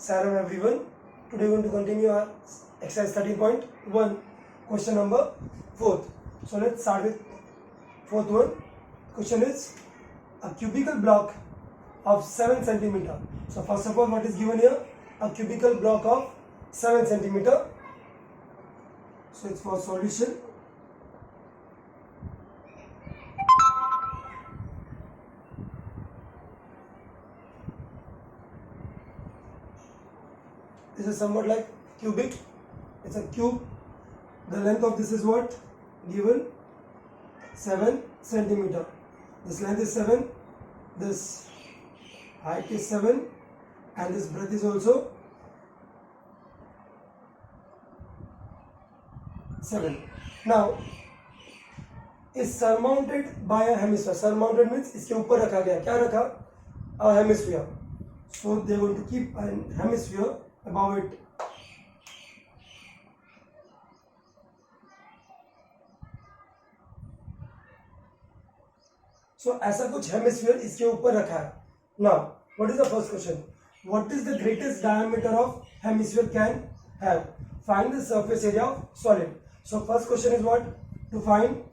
Salam everyone. Today we are going to continue our exercise 13.1, question number 4th. So let's start with 4th one. Question is a cubical block of 7 centimeter. So first of all, what is given here? A cubical block of 7 centimeter. So it's for solution. This is somewhat like cubic. It's a cube. The length of this is what? Given 7 centimeter. This length is 7. This height is 7. And this breadth is also 7. Now, is surmounted by a hemisphere. Surmounted means इसके ऊपर रखा गया. क्या रखा? A hemisphere. So they are going to keep a hemisphere above it. So ऐसा कुछ hemisphere इसके ऊपर रखा है. Now, what is the first question? What is the greatest diameter of hemisphere can have? Find the surface area of solid. So first question is what? To find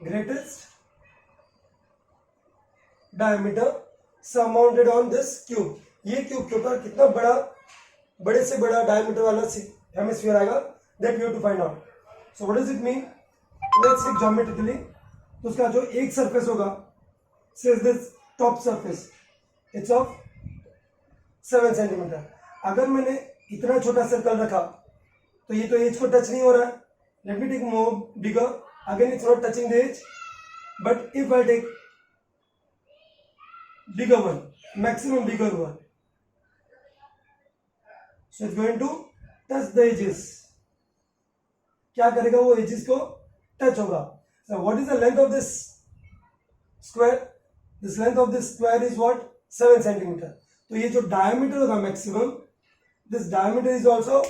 greatest diameter surmounted on this cube. ये cube के ऊपर कितना बड़े से बड़ा diameter वाला hemisphere आएगा, that you have to find out. So what does it mean? Let's see geometrically. तो उसका जो एक surface होगा, says this top surface, it's of 7 centimeter. अगर मैंने इतना छोटा सर्कल रखा तो ये तो एज को टच नहीं हो रहा है. Let me take more bigger. Again it's not touching the edge. But if I take bigger one, maximum bigger one, so it's going to touch the edges. क्या करेगा वो edges को touch होगा. So what is the length of this square? This length of this square is what? 7 centimeter. तो ये जो diameter होगा maximum, this diameter is also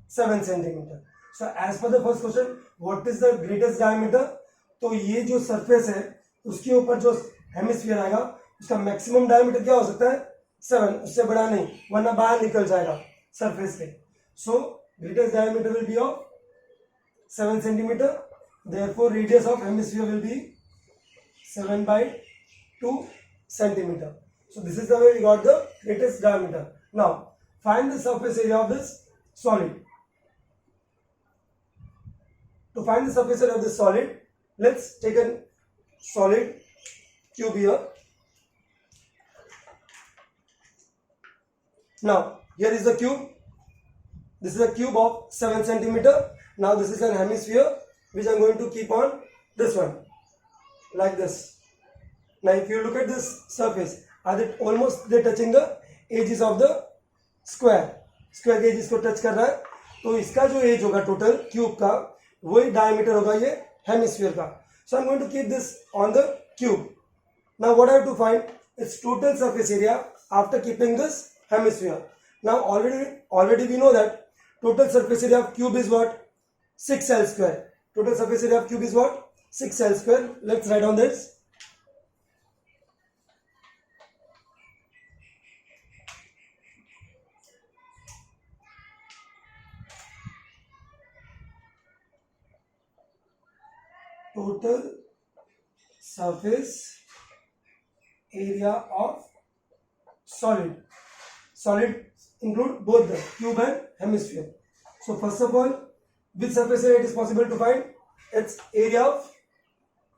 7 centimeter. So as per the first question, what is the greatest diameter? तो ये जो surface है उसके ऊपर जो हेमिस्फीयर आएगा उसका मैक्सिमम डायमीटर क्या हो सकता है? 7. उससे बड़ा नहीं, वरना बाहर निकल जाएगा सरफेस से. सो greatest diameter will be of 7 centimeter. Therefore radius of hemisphere will be 7/2 centimeter. So this is the way we got the greatest diameter. Now find the surface area of this solid. To find the surface area of this solid, let's take a solid cube here. Now here is the cube. This is a cube of 7 centimeter. Now this is an hemisphere which I am going to keep on this one, like this. Now if you look at this surface, are they almost they touching the edges of the square? Square के edges को touch कर रहा है, तो इसका जो edge होगा total cube का, वही diameter होगा ये hemisphere का. So I am going to keep this on the cube. Now what I have to find is total surface area after keeping this hemisphere. Now already we know that total surface area of cube is what? 6L square. Total surface area of cube is what? 6L square. Let's write down this. Total surface area of solid. Solid include both the cube and hemisphere. So first of all, which surface area it is possible to find? It's area of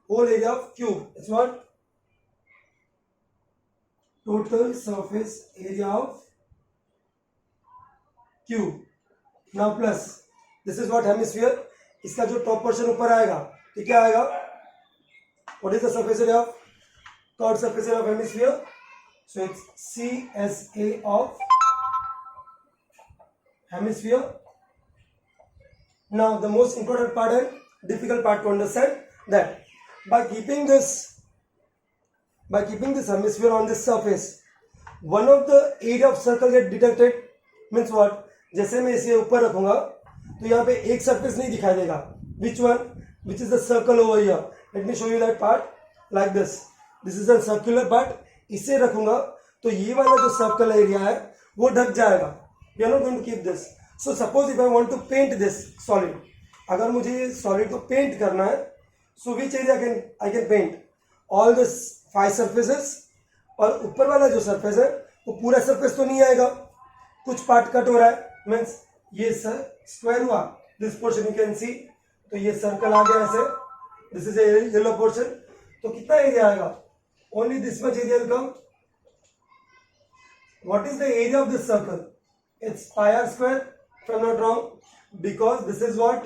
whole area of cube. It's what? Total surface area of cube. Now plus this is what hemisphere. इसका जो top portion ऊपर आएगा तो क्या आएगा? What is the surface area of curved surface area of hemisphere? So it's CSA of hemisphere. Now the most important part and difficult part to understand, that by keeping this hemisphere on this surface, one of the area of circle get detected. Means what? जैसे मैं इसे ऊपर रखूंगा तो यहाँ पे एक surface नहीं दिखाई देगा. Which one? Which is the circle over here? Let me show you that part. Like this is a circular part. इसे रखूंगा तो ये वाला जो सर्कल एरिया है वो ढक जाएगा. We are not going to keep this. So suppose if I want to paint this solid, अगर मुझे सॉलिड को पेंट करना है, so which area I can paint all this 5 surfaces. और ऊपर वाला जो सर्फेस है वो पूरा सर्फेस तो नहीं आएगा, कुछ पार्ट कट हो रहा है, मीन्स ये स्क्वायर हुआ. This portion you can see, तो ये सर्कल आ गया ऐसे. This is a yellow portion. तो कितना एरिया आएगा? Only this much area will come. What is the area of this circle? It's pi r square, if I am not wrong, because this is what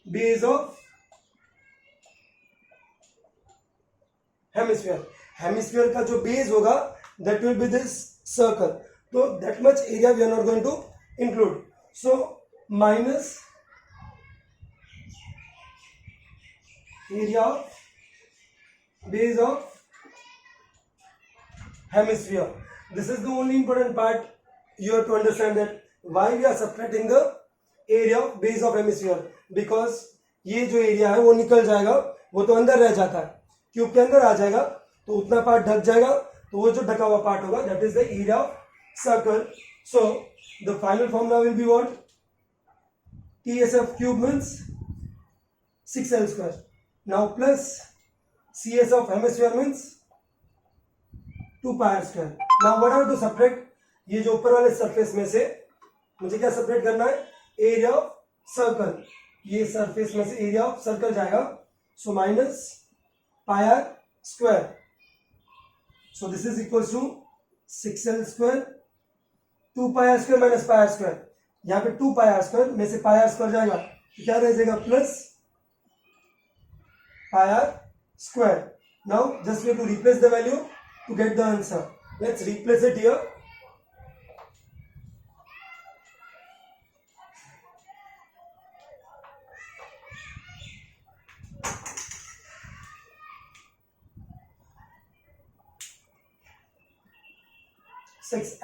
base of hemisphere. Hemisphere का जो base होगा that will be this circle. So that much area we are not going to include. So minus area of base of hemisphere. This is the only important part. You have to understand that why we are subtracting the area of base of hemisphere, because ये जो area है वो निकल जाएगा, वो तो अंदर रह जाता है, क्यूब के अंदर आ जाएगा, तो उतना पार्ट ढक जाएगा. तो वो जो ढका हुआ पार्ट होगा that is the area of circle. So the final formula will be what? TSF cube means 6L square. Now plus CS of hemisphere means 2 pi r square. Now what are to subtract? ये जो ऊपर वाले surface में से मुझे क्या subtract करना है? Area of circle. ये सरफेस में से एरिया ऑफ सर्कल जाएगा, so minus pi r square. So this is equals to 6L square, 2 pi r square minus pi r square. यहाँ पे 2 pi r square में से pi r square जाएगा, तो क्या रह जाएगा? Plus pi r square. Now just we have to replace the value to get the answer. Let's replace it here.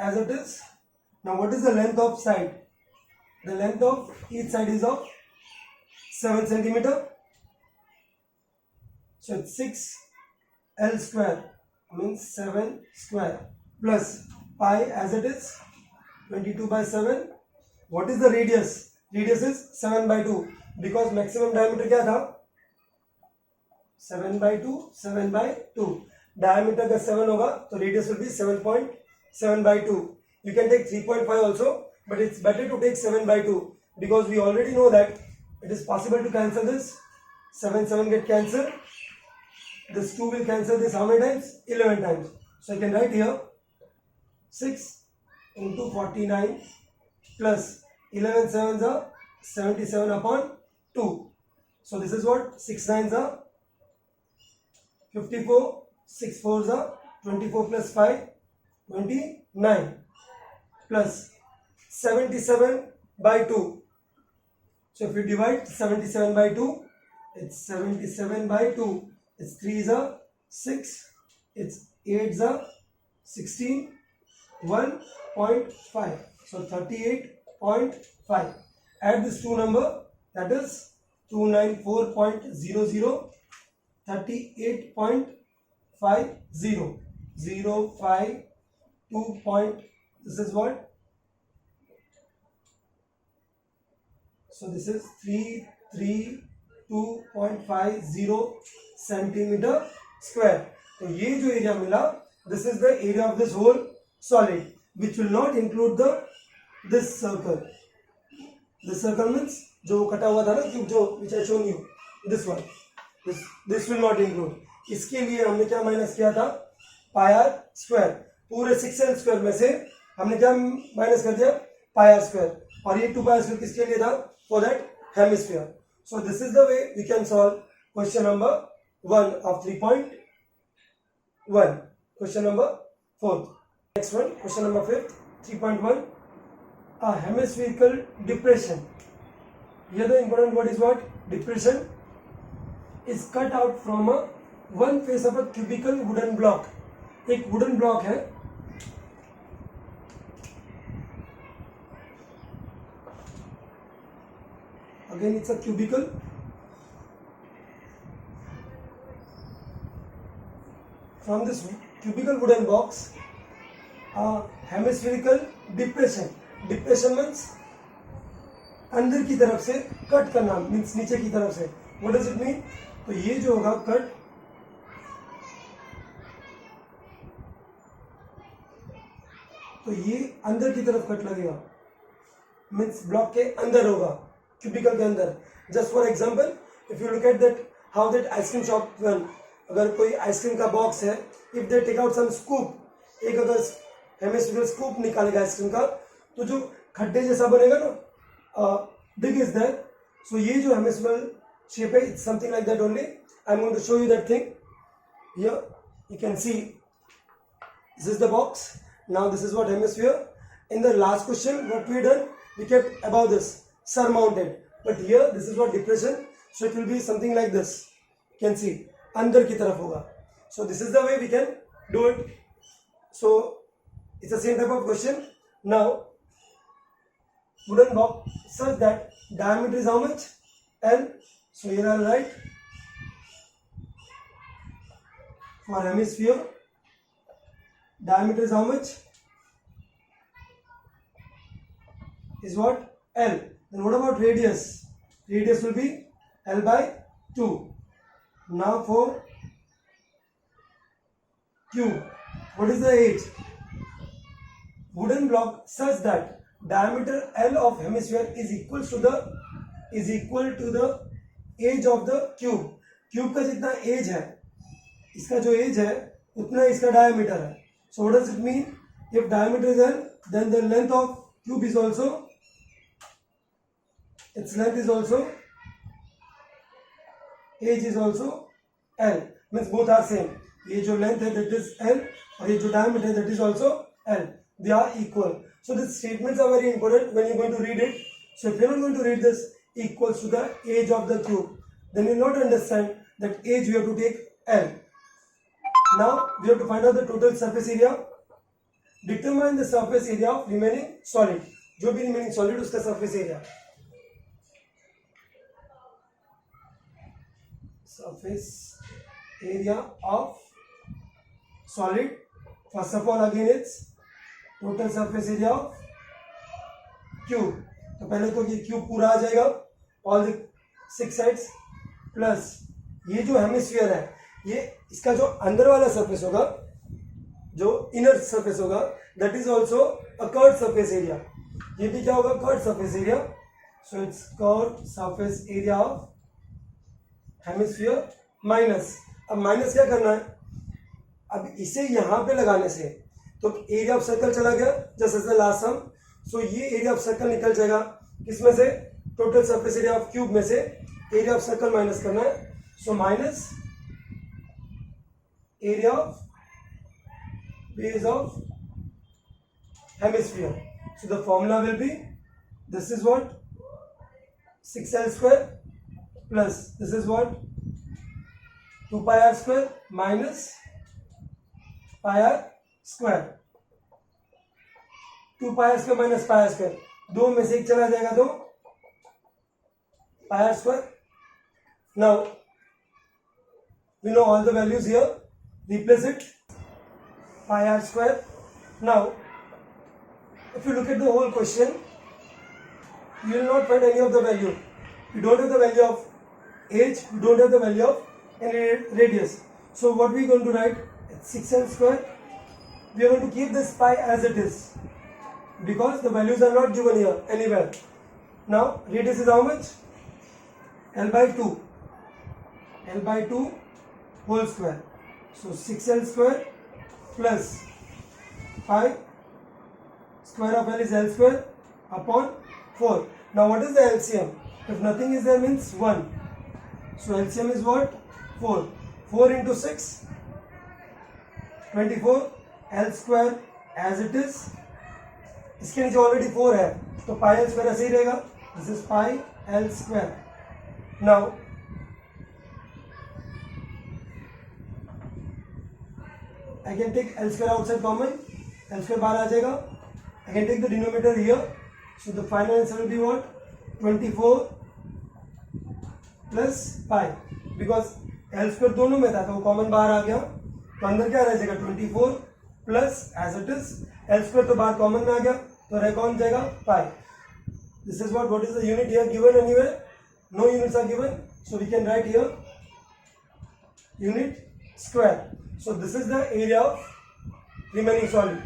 As it is. Now what is the length of side? The length of each side is of 7 centimeter. So it's 6L square means 7 square plus pi as it is 22 by 7. What is the radius? Radius is 7 by 2 because maximum diameter क्या था? 7 by 2, 7 by 2. Diameter का 7 होगा तो radius will be 7 by 2. You can take 3.5 also, but it's better to take 7 by 2 because we already know that it is possible to cancel this. 7 get cancelled. This 2 will cancel this how many times? 11 times. So I can write here 6 into 49 plus 11 sevens are 77 upon 2. So this is what? 6 nines are 54, 6 fours are 24 plus 5. 29 plus 77 by 2. So if you divide 77 by 2, it's 77 by 2. It's 3s are 6, it's 8s are 16, 1.5. So 38.5. Add this two number, that is 294.00, 38.50, 0.52 point. This is what? So this is 332.50 centimeter square. तो ये जो area मिला, this is the area of this whole solid, which will not include this circle. This circle means जो कटा हुआ था ना cube, जो which I shown you, this one. This will not include. इसके लिए हमने क्या माइनस किया था? पाई आर स्क्वायर. पूरे 6L स्क्वायर में से हमने क्या माइनस कर दिया? Pi r square. और ये 2 पाई आर स्क्वायर किसके लिए था? For that hemisphere. So this is the way we can solve question number 1 of 3.1. Question number 4. Next one, question number 5, 3.1. A hemispherical depression. Here the important word is what? Depression is cut out from one face of a cubical wooden block. एक wooden block है, again it's a cubical. from this cubical wooden box a hemispherical depression. Depression means अंदर की तरफ से cut करना, means नीचे की तरफ से. What does it mean? तो ये जो होगा कट, तो ये अंदर की तरफ कट लगेगा, मीन्स ब्लॉक के अंदर होगा, क्यूबिकल के अंदर. Just for example, if you look at that how that ice cream shop run, अगर कोई आइसक्रीम का बॉक्स है, if they take out some scoop, एक अगर हेमिस्फीरिकल स्कूप निकालेगा आइसक्रीम का, तो जो खड्डे जैसा बनेगा ना, big is there. So ये जो hemispherical shape है, it's something like that only. I'm going to show you that thing. Here you can see this is the box. Now this is what hemisphere. In the last question, what we done, we kept above this surmounted. But here this is what depression. So it will be something like this. You can see अंदर की तरफ होगा. So this is the way we can do it. So it's the same type of question. Now wooden box such that diameter is how much? L. So here I'll write for hemisphere diameter is how much? Is what? L. Then what about radius? Radius will be L by 2. Now for cube, what is the age? Wooden block such that diameter L of hemisphere is equal to the age of the cube. Cube का जितना age है, इसका जो age है उतना इसका diameter है. So what does it mean? If diameter is L, then the length of cube is also, its length is also, age is also L. Means both are same. ये जो length है that is L और ये जो diameter है that is also L. They are equal. So these statements are very important when you are going to read it. So if you are not going to read this equals to the age of the cube, then you will not understand that age. We have to take L. Now we have to find out the total surface area. Determine the surface area of remaining solid. जो भी remaining solid उसका surface area. Surface area of solid. First of all, again it's total surface area of cube. तो पहले तो ये cube पूरा आ जाएगा, all the 6 sides, plus ये जो हेमिस्फीयर है, ये इसका जो अंदर वाला सरफेस होगा, जो इनर सरफेस होगा, that is also a curved surface area. ये भी क्या होगा? Curved surface area. So it's curved surface area of hemisphere minus. अब माइनस क्या करना है? अब इसे यहां पे लगाने से तो एरिया ऑफ सर्कल चला गया, जस्ट एज द लास्ट सम. सो ये एरिया ऑफ सर्कल निकल जाएगा किसमें से? Total surface area of cube में से एरिया ऑफ सर्कल माइनस करना है. So minus area of base of hemisphere. So the formula will B, this is what 6l square plus this is what 2πr square minus πr square. 2πr square minus πr square, दो में से एक चला जाएगा तो πr square. Now we know all the values here, replace it πr square. Now if you look at the whole question, you will not find any of the value. You don't have the value of age, you don't have the value of any radius. So what we are going to write? It's 6l square. We are going to keep this pi as it is because the values are not given here anywhere. Now radius is how much? L by 2. L by 2 whole square. So 6l square plus pi square of L is L square upon 4. Now what is the LCM? If nothing is there means 1. So LCM is what? 4. 4 into 6, 24. L square as it is. इसके नीचे already 4 है तो पाई l square ऐसे ही रहेगा. This is pi l square. Now I can take l square outside common, l square बाहर आ जाएगा. I can take the denominator here. So the final answer will be what? 24 plus pi, because l square दोनों में था तो वो common बाहर आ गया. तो अंदर क्या रह जाएगा 24 plus as it is l square तो बाहर कॉमन में आ गया तो रह कौन जाएगा pi. This is what is the unit here given anywhere. No units are given so we can write here unit square. So this is the area of remaining solid.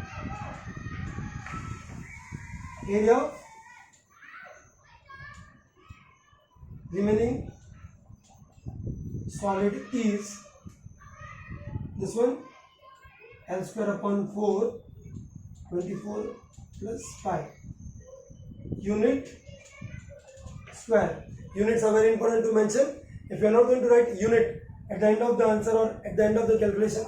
Area of remaining solid is this one L square upon 4 24 plus pi. Unit square. Units are very important to mention. If you are not going to write unit at the end of the answer or at the end of the calculation,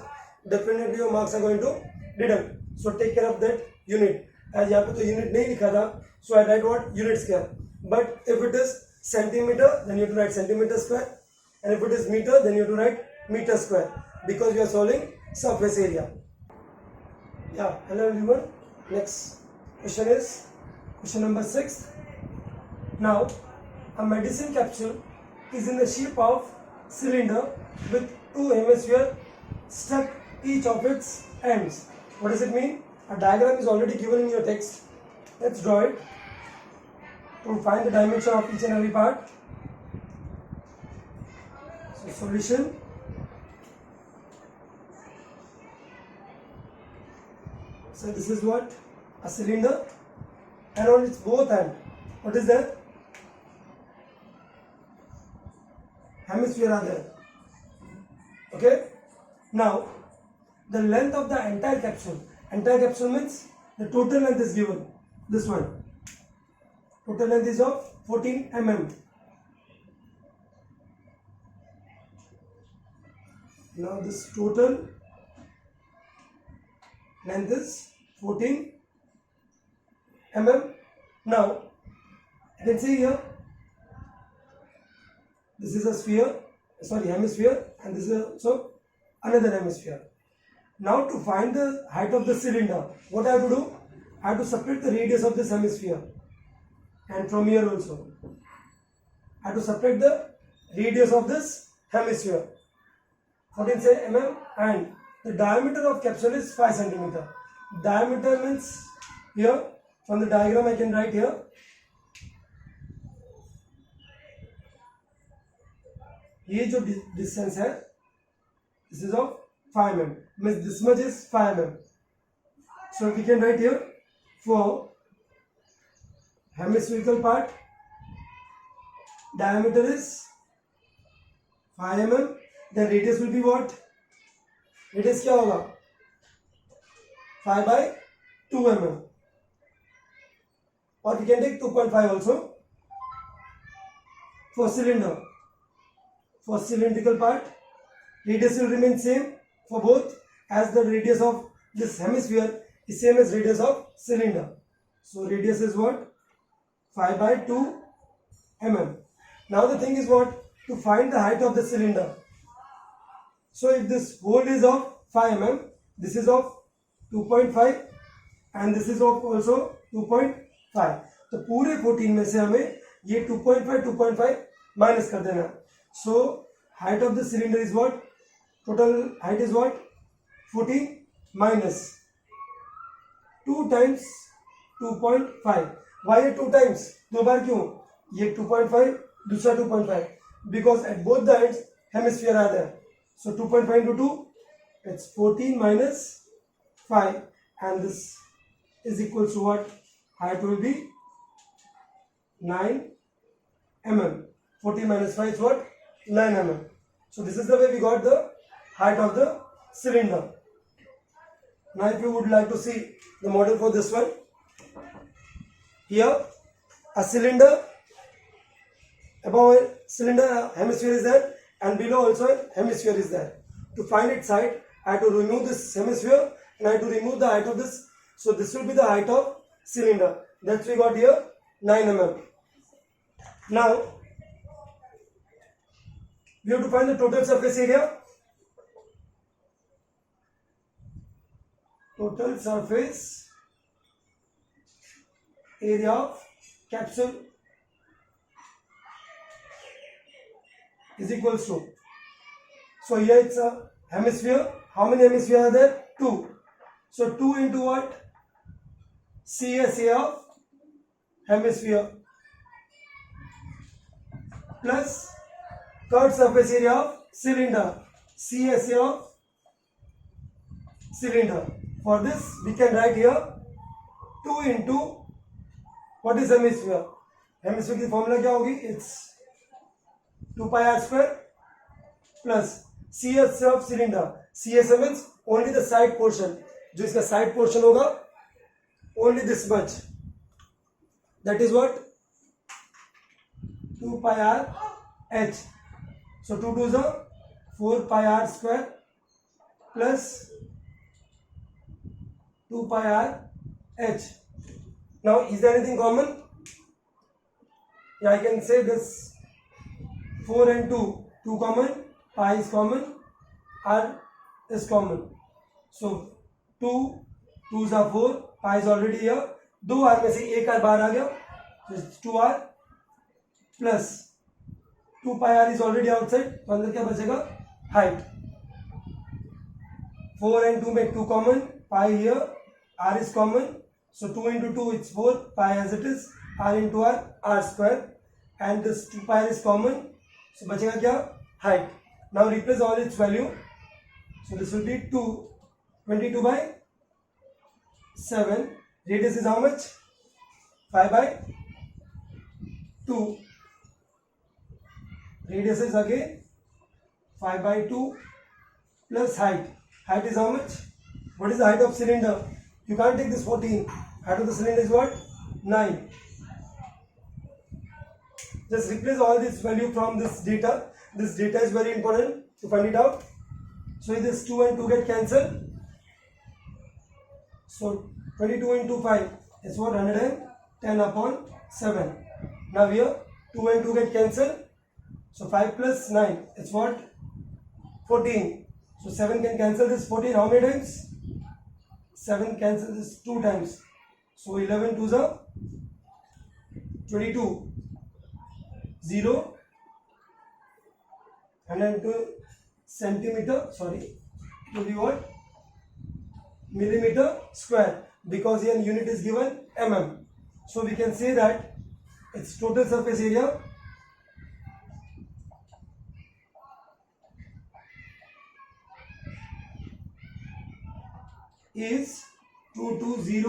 definitely your marks are going to deduct. So take care of that unit. As यहाँ पे तो unit नहीं लिखा था, so I write what unit square. But if it is centimeter, then you have to write centimeter square, and if it is meter, then you have to write meter square because you are solving surface area. Yeah, hello everyone. Next question is question number 6. Now, a medicine capsule is in the shape of cylinder with two hemispheres stuck each of its ends. What does it mean? A diagram is already given in your text. Let's draw it to find the dimension of each and every part. So solution. So this is what? A cylinder, and on its both ends, what is that? Hemisphere are there. Okay. Now the length of the entire capsule means the total length is given. This one. Total length is of 14 mm. Now this total length is 14 mm. Now you can see here. This is a hemisphere, and this is also another hemisphere. Now to find the height of the cylinder, what I have to do? I have to separate the radius of this hemisphere, and from here also I have to separate the radius of this hemisphere. 14 mm, and the diameter of capsule is 5 centimeter. Diameter means here from the diagram I can write here. ये जो distance है this is of 5 mm, means this much is 5 mm. So we can write here for hemispherical part diameter is 5 mm, then radius will be what? Radius क्या होगा? 5 by 2 mm, or we can take 2.5 also for cylinder. For cylindrical part, radius will remain same for both, as the radius of this hemisphere is same as radius of cylinder. So radius is what? 5 by 2 mm. Now the thing is what? To find the height of the cylinder. So if this hole is of 5 mm, this is of 2.5 and this is of also 2.5. तो पूरे 14 में से हमें ये 2.5 minus कर देना. So height of the cylinder is what? Total height is what? 14 minus 2 times 2.5. Why 2 times? दो बार क्यों? ये 2.5 दूसरा 2.5 because at both the ends hemisphere are there. So 2.5 into 2, it's 14 minus 5, and this is equal to what? Height will be 9 mm. 14 minus 5 is what? 9 mm. So this is the way we got the height of the cylinder. Now if you would like to see the model for this one, here a cylinder, above a cylinder hemisphere is there, and below also a hemisphere is there. To find its height, I have to remove this hemisphere and I have to remove the height of this. So this will be the height of cylinder. That's we got here 9 mm. Now we have to find the total surface area. Total surface area of capsule is equals to, so here it's a hemisphere How many hemispheres are there? 2. So 2 into what? CSA of hemisphere plus curved surface area of cylinder, CSA of cylinder. For this we can write here 2 into what is hemisphere? Hemisphere की formula क्या होगी? It's 2 pi r square plus CSA of cylinder. CSA means only the side portion. जो इसका side portion होगा only this much. That is what? 2 pi r h. So 2 2s are 4 pi r square plus 2 pi r h. Now is there anything common? Yeah, I can say this 4 and 2 common, pi is common, r is common. So 2 2s are 4, pi is already here. 2 r में से एक r बाहर आ गया, so 2r plus 2 pi r is already outside. तो अंदर क्या बचेगा? Height. 4 and 2 make 2 common, pi here, r is common. So 2 into 2 it's 4, pi as it is, r into r square, and this 2 pi is common. So बचेगा क्या? Height. Now replace all its value. So this will be 22 by 7. Radius is how much? 5 by 2. Radius is again 5 by 2 plus height. Height is how much? What is the height of cylinder? You can't take this 14. Height of the cylinder is what? 9. Just replace all this value from this data. This data is very important to find it out. So this 2 and 2 get cancelled. So 22 into 5 is what? 110 upon 7. Now here 2 and 2 get cancelled. So 5 plus 9 is what? 14. So 7 can cancel this 14 how many times? 7 cancels this 2 times. So 11 2s are 22. 0 102 centimeter, sorry, it will be what? Millimeter square, because here unit is given mm. So we can say that its total surface area is 220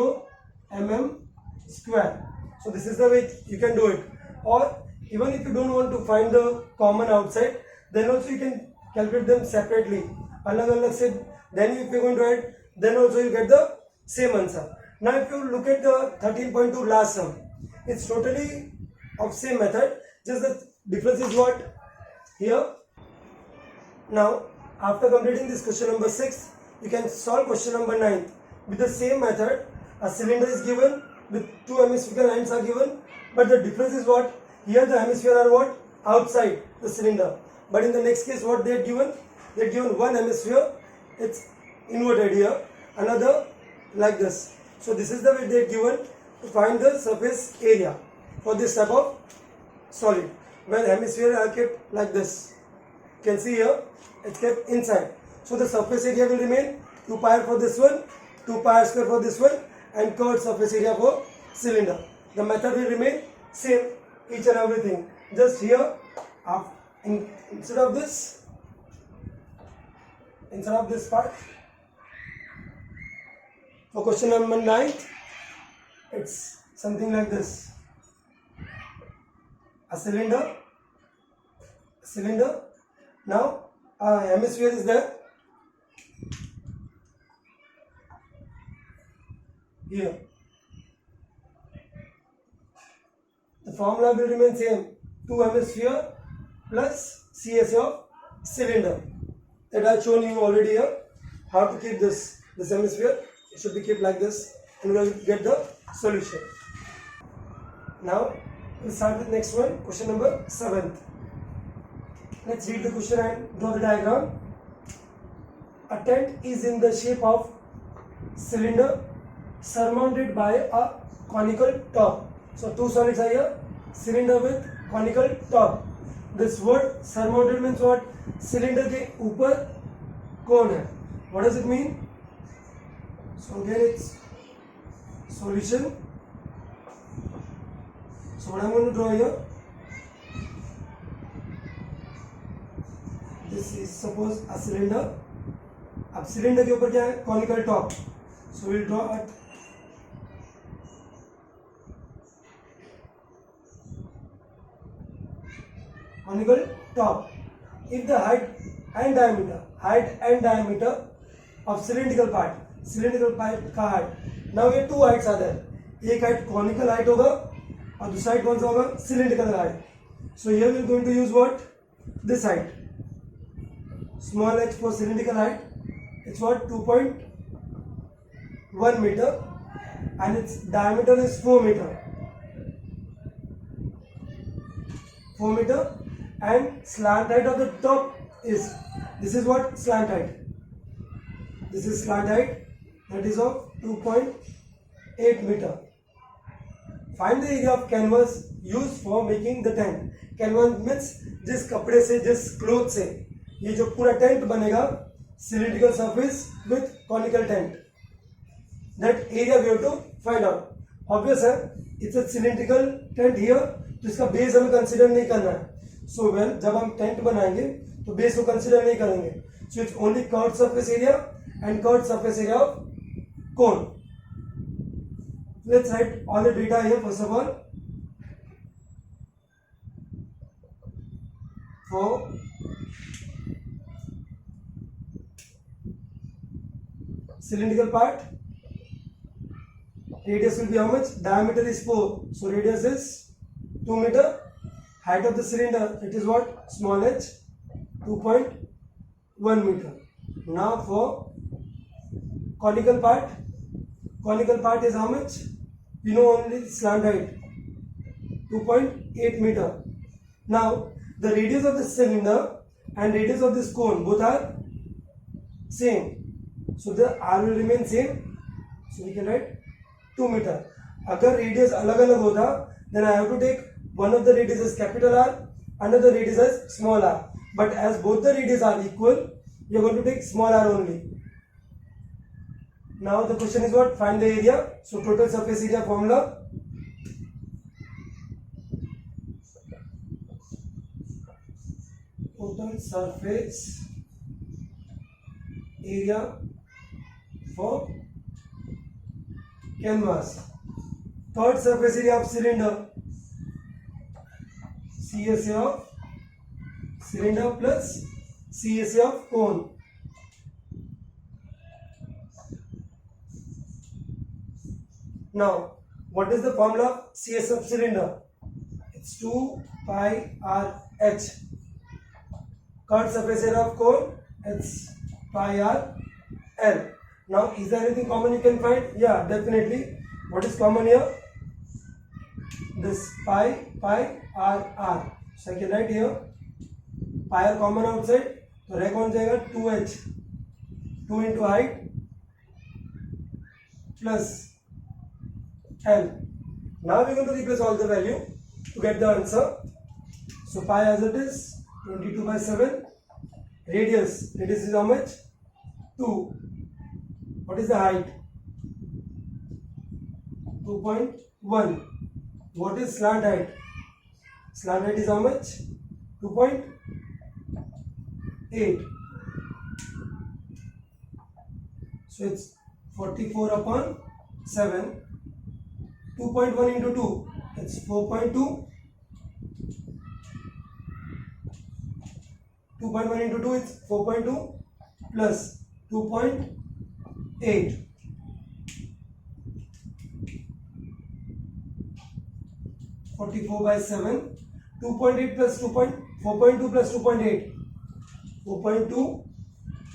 mm square. So this is the way you can do it. Or even if you don't want to find the common outside, then also you can calculate them separately. Alag alag se, then if you are going to add, then also you get the same answer. Now if you look at the 13.2 last sum, it's totally of same method, just the difference is what? Here. Now after completing this question number 6, you can solve question number 9 with the same method. A cylinder is given with 2 hemispherical ends are given, but the difference is what? Here the hemisphere are what? Outside the cylinder. But in the next case what they are given? They are given one hemisphere, it's inverted here, another like this. So this is the way they are given to find the surface area for this type of solid, where hemisphere are kept like this. You can see here it's kept inside. So the surface area will remain 2 pi r for this one, 2 pi r square for this one, and curved surface area for cylinder. The method will remain same, each and everything. Just here, instead of this part, for question number 9, it's something like this. A cylinder. Now a hemisphere is there. Here the formula will remain same, 2 hemisphere plus CSA of cylinder. That I have shown you already here. How to keep this hemisphere? It should be kept like this, and we will get the solution. Now we'll start with next one, question number 7. Let's read the question and draw the diagram. A tent is in the shape of cylinder surmounted by a conical top. So two solids are here, cylinder with conical top. This word surmounted means what? Cylinder के ऊपर कौन है? What does it mean? So again it's solution. So what I'm going to draw here, this is suppose a cylinder. अब cylinder के ऊपर क्या है, conical top. So will draw a conical top. If the height and diameter of cylindrical part का height, now ये two heights are there. एक height conical height होगा और दूसरा height कौन सा होगा, cylindrical height. So here we are going to use what, this height, small h for cylindrical height. It's what, 2.1 meter and its diameter is 4 meter. 4 meter. And slant height of the top is, this is what, slant height. This is slant height, that is of 2.8 meter. Find the area of canvas used for making the tent. Canvas means जिस कपड़े से, जिस cloth से ये जो पूरा tent बनेगा, cylindrical surface with conical tent. That area we have to find out. Obvious है, it's a cylindrical tent here, तो इसका बेस हमें कंसिडर नहीं करना है. So well, जब हम टेंट बनाएंगे तो बेस को कंसिडर नहीं करेंगे. So it's only curved surface area and curved surface area of cone. Let's write all the data here. First of all, for cylindrical part, radius will be how much? Diameter is 4, so radius is 2 meter. Height of the cylinder, it is what? Small h, 2.1 meter. Now for conical part is how much? We know only slant height, 2.8 meter. Now the radius of the cylinder and radius of this cone both are same, so the r will remain same. So we can write 2 meter. अगर radius अलग अलग होता, then I have to take one of the radius as capital R, another radius as small r. But as both the radius are equal, you are going to take small r only. Now the question is what? Find the area. So total surface area formula. Total surface area for canvas. Third surface area of cylinder. CSA of cylinder plus CSA of cone. Now, what is the formula of CSA of cylinder? It's 2 pi r h. Curved surface area of cone, it's pi r l. Now, is there anything common you can find? Yeah, definitely. What is common here? This pi r. So I can write here pi r common outside, so rho कौन जाएगा, 2h, 2 into height plus l. Now we are going to replace all the value to get the answer. So pi as it is 22/7. Radius is how much? 2. What is the height? 2.1. What is slant height? Slant height is how much? 2.8. So it's 44/7. 2.1 into 2. It's 4.2. 2.1 into 2 is 4.2 plus 2.8. 44/7. 2.8 plus 4.2 plus 2.8. 4.2,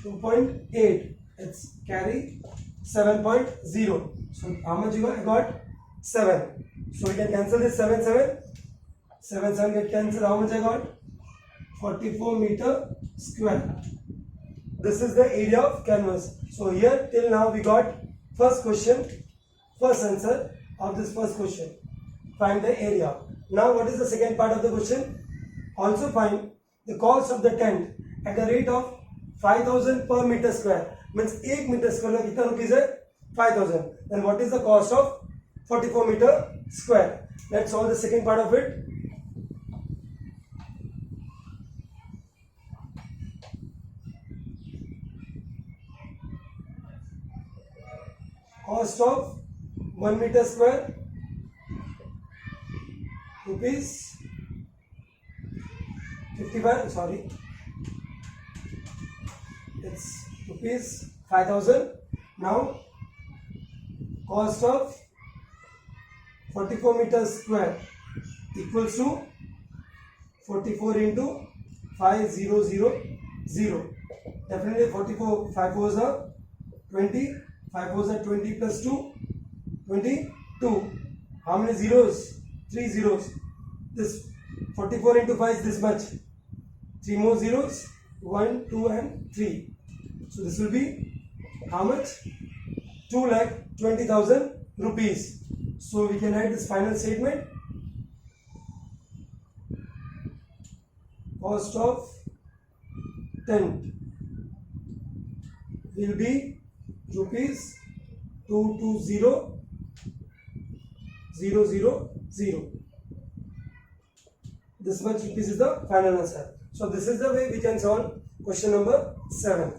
2.8. It's carry 7.0. So how much you got? I got 7. So we can cancel this 7 get cancelled. How much I got? 44 meter square. This is the area of canvas. So here till now we got first answer of this first question. Find the area. Now what is the second part of the question? Also find the cost of the tent at the rate of 5,000 per meter square. Means 1 meter square का कितना rupees है 5000. Then what is the cost of 44 meter square. Let's solve the second part of it. Cost of 1 meter square rupees 55. Sorry, it's rupees 5000. Now cost of 44 meters square equals to 44 into 5000. Definitely 44. 5 4s are 20. 5 4s are 20 plus 2, 22. How many zeros? 3 zeros. This 44 into 5 is this much. 3 more zeros. 1, 2 and 3. So this will be how much? 2,20,000 rupees. So we can write this final statement. Cost of tent will be rupees 220,000. This much rupees is the final answer. So this is the way we can solve question number 7.